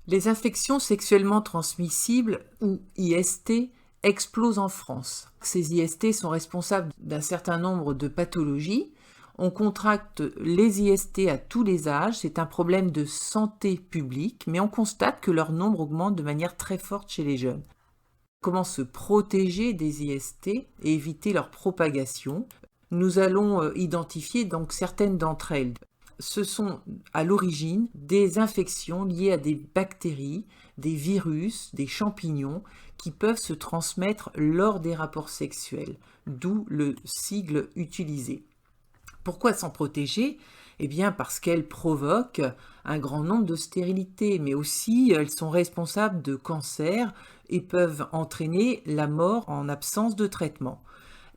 Les infections sexuellement transmissibles, ou IST, explosent en France. Ces IST sont responsables d'un certain nombre de pathologies. On contracte les IST à tous les âges, c'est un problème de santé publique, mais on constate que leur nombre augmente de manière très forte chez les jeunes. Comment se protéger des IST et éviter leur propagation? Nous allons identifier donc certaines d'entre elles. Ce sont à l'origine des infections liées à des bactéries, des virus, des champignons qui peuvent se transmettre lors des rapports sexuels, d'où le sigle utilisé. Pourquoi s'en protéger? Eh bien parce qu'elles provoquent un grand nombre de stérilités, mais aussi elles sont responsables de cancers et peuvent entraîner la mort en absence de traitement.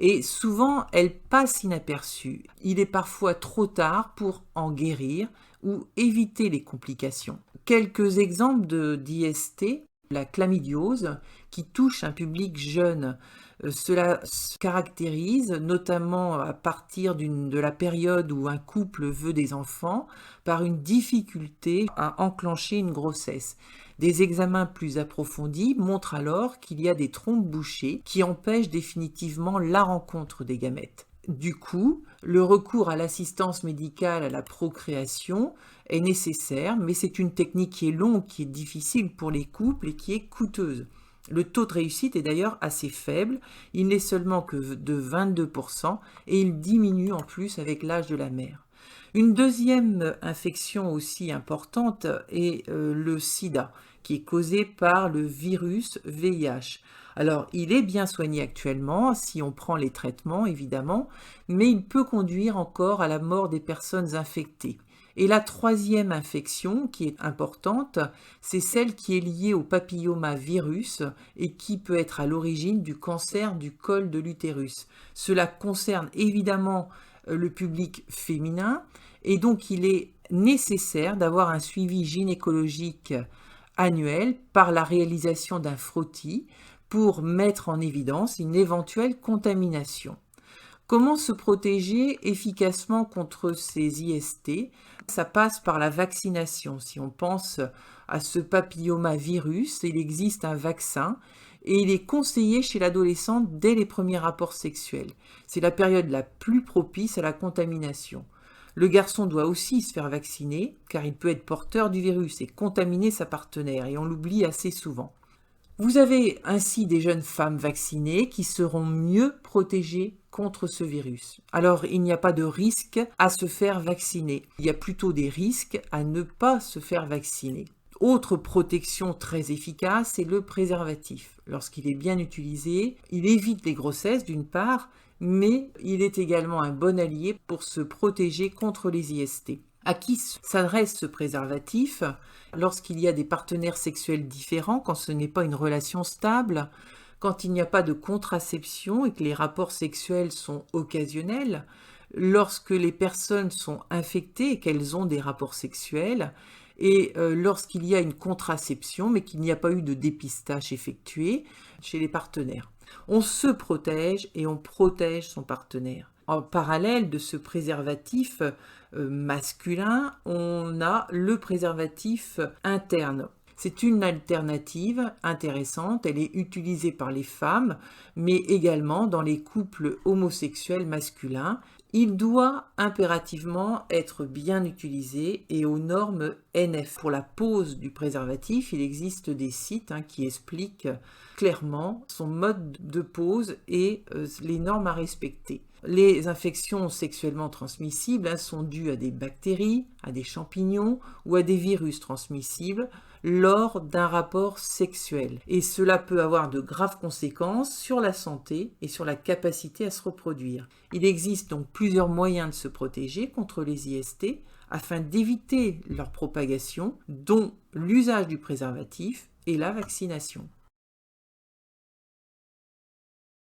Et souvent, elles passent inaperçues. Il est parfois trop tard pour en guérir ou éviter les complications. Quelques exemples d'IST, la chlamydiose, qui touche un public jeune. Cela se caractérise notamment à partir de la période où un couple veut des enfants par une difficulté à enclencher une grossesse. Des examens plus approfondis montrent alors qu'il y a des trompes bouchées qui empêchent définitivement la rencontre des gamètes. Du coup, le recours à l'assistance médicale à la procréation est nécessaire, mais c'est une technique qui est longue, qui est difficile pour les couples et qui est coûteuse. Le taux de réussite est d'ailleurs assez faible, il n'est seulement que de 22% et il diminue en plus avec l'âge de la mère. Une deuxième infection aussi importante est le sida, qui est causé par le virus VIH. Alors, il est bien soigné actuellement, si on prend les traitements évidemment, mais il peut conduire encore à la mort des personnes infectées. Et la troisième infection qui est importante, c'est celle qui est liée au papillomavirus et qui peut être à l'origine du cancer du col de l'utérus. Cela concerne évidemment le public féminin et donc il est nécessaire d'avoir un suivi gynécologique annuel par la réalisation d'un frottis pour mettre en évidence une éventuelle contamination. Comment se protéger efficacement contre ces IST? Ça passe par la vaccination. Si on pense à ce papillomavirus, il existe un vaccin et il est conseillé chez l'adolescente dès les premiers rapports sexuels. C'est la période la plus propice à la contamination. Le garçon doit aussi se faire vacciner car il peut être porteur du virus et contaminer sa partenaire et on l'oublie assez souvent. Vous avez ainsi des jeunes femmes vaccinées qui seront mieux protégées contre ce virus. Alors, il n'y a pas de risque à se faire vacciner. Il y a plutôt des risques à ne pas se faire vacciner. Autre protection très efficace, c'est le préservatif. Lorsqu'il est bien utilisé, il évite les grossesses d'une part, mais il est également un bon allié pour se protéger contre les IST. À qui s'adresse ce préservatif? Lorsqu'il y a des partenaires sexuels différents, quand ce n'est pas une relation stable, quand il n'y a pas de contraception et que les rapports sexuels sont occasionnels, lorsque les personnes sont infectées et qu'elles ont des rapports sexuels, et lorsqu'il y a une contraception mais qu'il n'y a pas eu de dépistage effectué chez les partenaires. On se protège et on protège son partenaire. En parallèle de ce préservatif masculin, on a le préservatif interne. C'est une alternative intéressante, elle est utilisée par les femmes, mais également dans les couples homosexuels masculins. Il doit impérativement être bien utilisé et aux normes NF. Pour la pose du préservatif, il existe des sites qui expliquent clairement son mode de pose et les normes à respecter. Les infections sexuellement transmissibles sont dues à des bactéries, à des champignons ou à des virus transmissibles lors d'un rapport sexuel. Et cela peut avoir de graves conséquences sur la santé et sur la capacité à se reproduire. Il existe donc plusieurs moyens de se protéger contre les IST afin d'éviter leur propagation, dont l'usage du préservatif et la vaccination.